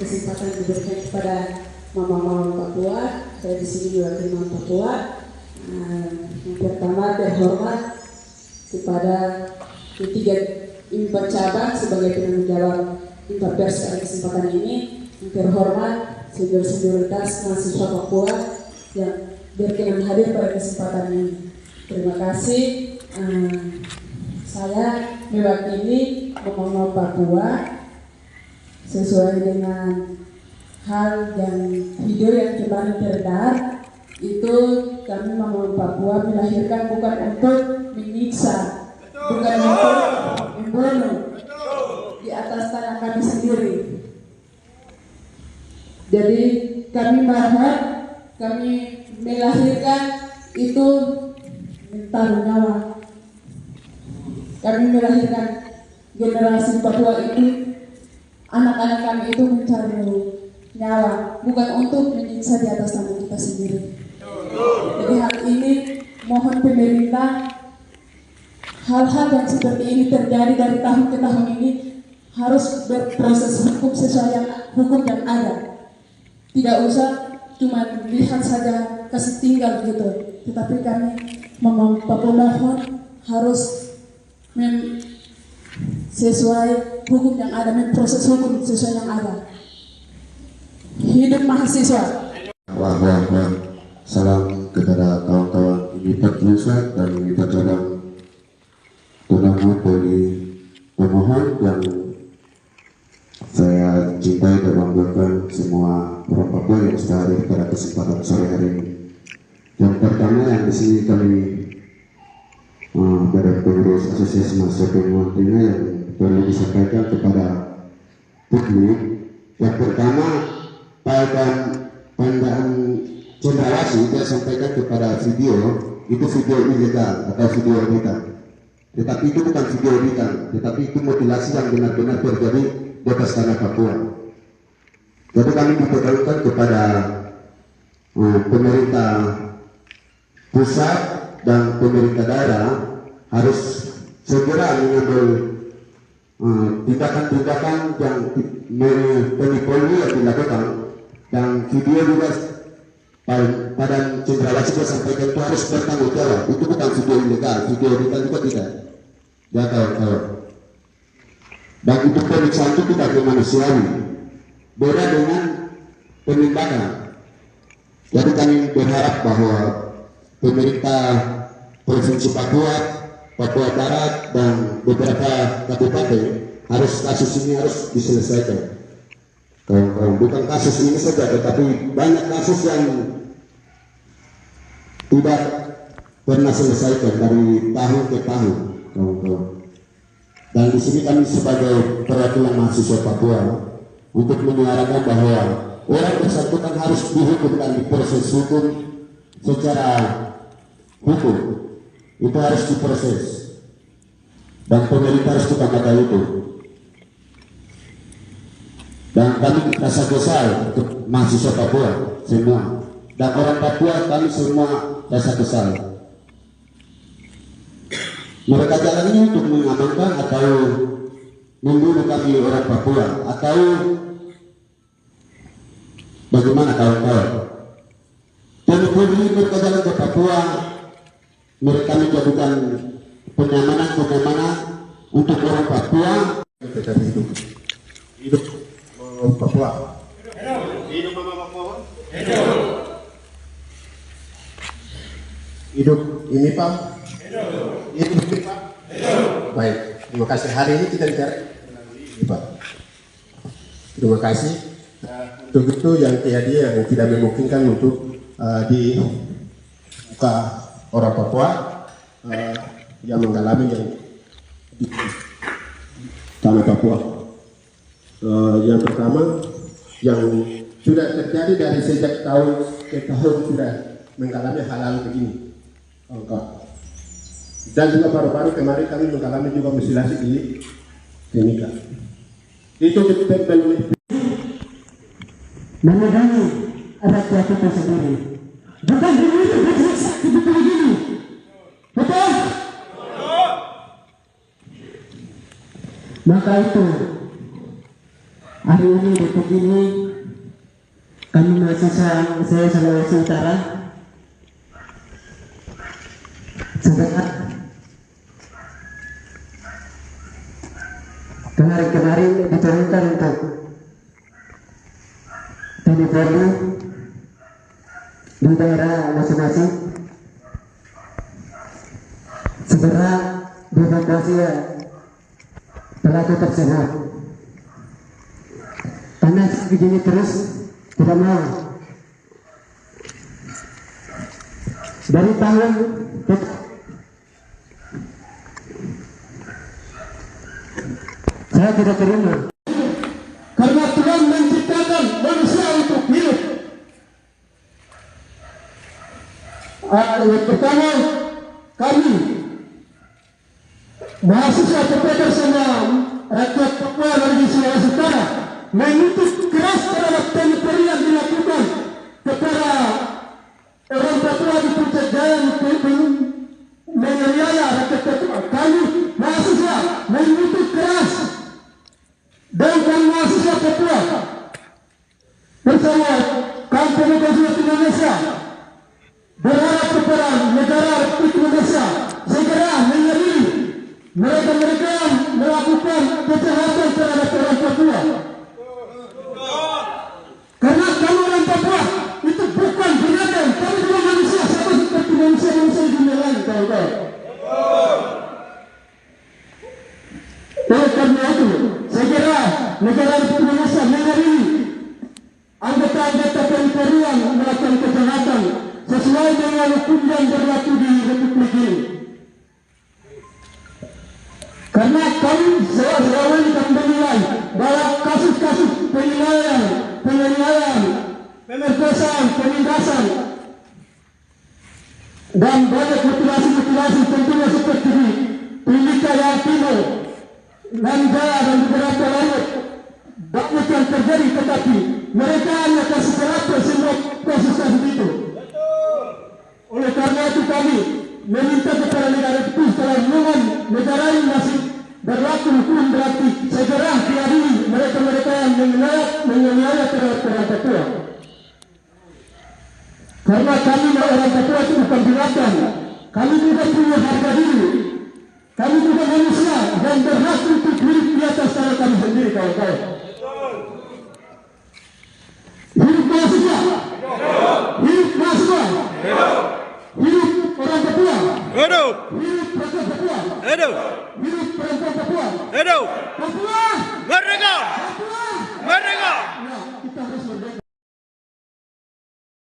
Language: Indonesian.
kesempatan diberikan kepada mama-mama Papua. Saya di sini diwakili Mama Papua. Yang pertama terhormat kepada ketiga Impat cabang sebagai penanggung jawab Impat Pers pada kesempatan ini. Yang terhormat senioritas mahasiswa Papua yang berkenan hadir pada kesempatan ini. Terima kasih. Saya mewakili mama-mama Papua sesuai dengan hal yang video yang kemarin beredar. Itu kami mama Papua melahirkan bukan untuk menyiksa, bukan untuk membunuh di atas tanah kami sendiri. Jadi kami berharap kami melahirkan itu menaruh nyawa. Kami melahirkan generasi Papua ini, anak-anak kami itu mencari nyawa, bukan untuk menyiksa di atas tanah kita sendiri. Jadi hal ini mohon pemerintah, hal-hal yang seperti ini terjadi dari tahun ke tahun ini harus berproses hukum sesuai yang hukum yang ada. Tidak usah cuma lihat saja kasih tinggal gitu, tetapi kami mohon harus sesuai hukum yang ada, memproses hukum sesuai yang ada. Hidup mahasiswa. Wah. Salam kepada kawan-kawan Impat Pusat dan Impat Cabang, terutama dari pemohon yang saya cintai dan banggakan semua orang Papua yang sudah hadir pada kesempatan sore hari ini. Yang pertama yang di sini kami dari pengurus Asosiasi Mahasiswa Pemohon Tina yang perlu disampaikan kepada publik. Yang pertama, pandang cendrawasih saya sampaikan kepada video itu video ilegal atau video editan. Tetapi itu bukan video editan, tetapi itu mutilasi yang benar-benar terjadi di atas tanah Papua. Jadi kami diperlukan kepada pemerintah pusat dan pemerintah daerah harus segera mengambil tindakan-tindakan yang penipuan yang dilakukan. Dan video juga pada cendrawasih saya sampaikan itu harus bertanggung jawab. Itu bukan video ilegal, video editan juga tidak. Ya kawan-kawan. Dan itu pemeriksaan itu tidak kemanusiawi. Beda dengan penindakan. Jadi kami berharap bahwa pemerintah Provinsi Papua, Papua Barat dan beberapa kabupaten kasus ini harus diselesaikan. Bukan kasus ini saja, tetapi banyak kasus yang tidak pernah selesaikan dari tahun ke tahun. Dan di sini kami sebagai perwakilan mahasiswa Papua untuk menyuarakan bahwa orang bersangkutan harus dihukum dan diproses hukum secara hukum. Itu harus diproses. Dan pemerintah harus utamakan itu. Dan kami rasa kesal untuk mahasiswa Papua semua. Dan orang Papua kami semua rasa kesal. Mereka jalan ini untuk mengamankan atau membunuh kami orang Papua atau bagaimana kawan-kawan? Penipuan ini mereka jalan ke Papua, mereka menjadikan penyamanan untuk orang Papua. Hidup Papua. Hidup Mama Papua. Hidup ini Pak. Hidup ini Pak. Baik, terima kasih. Hari ini kita bicara ini Pak. Terima kasih. Untuk itu yang yang tidak memungkinkan untuk di muka orang Papua yang mengalami yang di tanah Papua. Yang pertama yang sudah terjadi dari sejak tahun ke tahun sudah mengalami hal-hal begini. Dan juga baru-baru kemarin kami mengalami juga mutilasi di Timika. Itu mengenai anak kita sendiri. Bukan begini, begini. Betul? Maka itu Hari ini detik ini kami mahasiswa saya Sulawesi Utara setelah kemarin-kemarin diturunkan untuk uniform di daerah masing-masing segera dievakuasi pelaku tersebut. Karena begini terus tidak mau. Dari tahun saya tidak terima. Karena Tuhan menciptakan manusia untuk hidup. Yang pertama, kami mahasiswa PPK bersama rakyat Papua dari Sulawesi Utara menuntut keras terhadap penipuan yang dilakukan kepada orang Papua di Puncak Jaya menganiaya rakyat Papua. Kami mahasiswa menuntut keras dan kami mahasiswa Papua bersama kaum pemuda Indonesia berharap kepada negara Republik Indonesia segera mengadili mereka-mereka yang melakukan kejahatan terhadap orang Papua. Karena kami orang Papua itu bukan binatang, kami juga manusia sama seperti manusia-manusia di dunia lain, kawan-kawan. Oleh karena itu, segera negara Republik Indonesia mengadili anggota-anggota PNPRI yang melakukan kejahatan sesuai dengan hukum yang berlaku di Republik ini. Karena kami selama ini kami menilai bahwa kasus-kasus penganiayaan, pemerkosaan, penindasan, dan banyak mutilasi tentunya seperti di Timika yang Timur, Nanjaya dan beberapa lain banyak yang terjadi, tetapi mereka hanya kasih terapi semua kasus-kasus itu. Oleh karena itu kami meminta kepada negara itu setelah hubungan negara ini masih berlaku hukum berarti segera diadili mereka-mereka yang menganiaya terhadap orang Papua. Karena kami orang Papua itu bukan binatang, kami juga punya harga diri, kami juga manusia dan berhak untuk hidup di atas tanah kami sendiri, kawan-kawan.